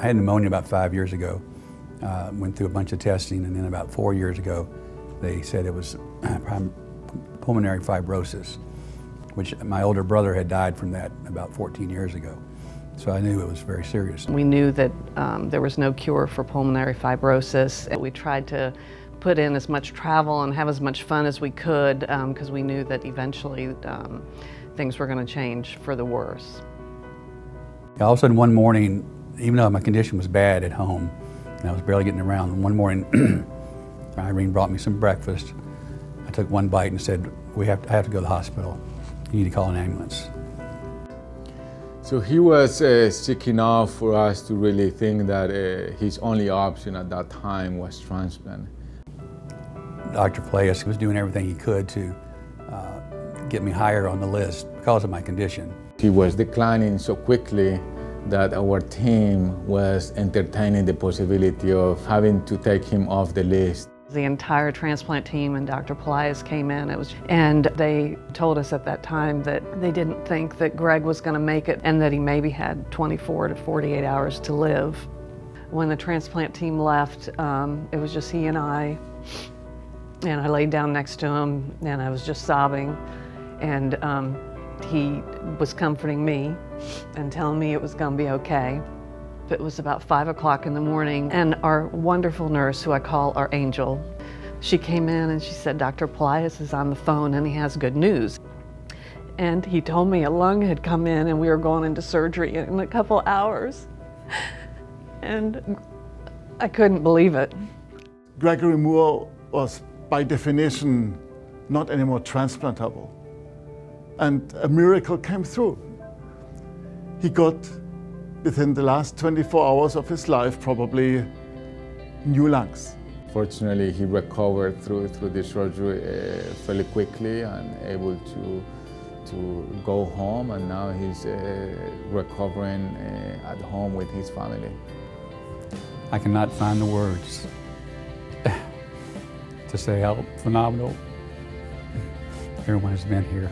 I had pneumonia about 5 years ago. Went through a bunch of testing, and then about 4 years ago, they said it was pulmonary fibrosis, which my older brother had died from that about 14 years ago. So I knew it was very serious. We knew that there was no cure for pulmonary fibrosis. We tried to put in as much travel and have as much fun as we could because we knew that eventually things were going to change for the worse. All of a sudden one morning, even though my condition was bad at home, and I was barely getting around, one morning Irene brought me some breakfast. I took one bite and said, I have to go to the hospital. You need to call an ambulance. So he was sick enough for us to really think that his only option at that time was transplant. Dr. Playas was doing everything he could to get me higher on the list because of my condition. He was declining so quickly that our team was entertaining the possibility of having to take him off the list. The entire transplant team and Dr. Playas came in, and they told us at that time that they didn't think that Greg was going to make it and that he maybe had 24 to 48 hours to live. When the transplant team left, it was just he and I laid down next to him and I was just sobbing, and he was comforting me and telling me it was going to be okay. It was about 5 o'clock in the morning, and our wonderful nurse, who I call our angel, she came in and she said, Dr. Playas is on the phone and he has good news. And he told me a lung had come in and we were going into surgery in a couple hours. And I couldn't believe it. Gregory Moore was, by definition, not anymore transplantable. And a miracle came through. He got, within the last 24 hours of his life, probably new lungs. Fortunately, he recovered through the surgery fairly quickly and able to go home, and now he's recovering at home with his family. I cannot find the words to say how phenomenal everyone has been here.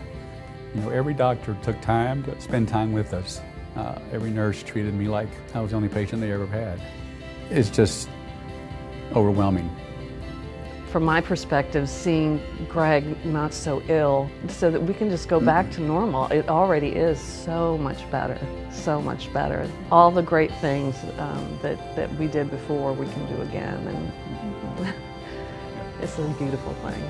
You know, every doctor took time to spend time with us. Every nurse treated me like I was the only patient they ever had. It's just overwhelming. From my perspective, seeing Greg not so ill so that we can just go back to normal, it already is so much better, so much better. All the great things that we did before, we can do again, and it's a beautiful thing.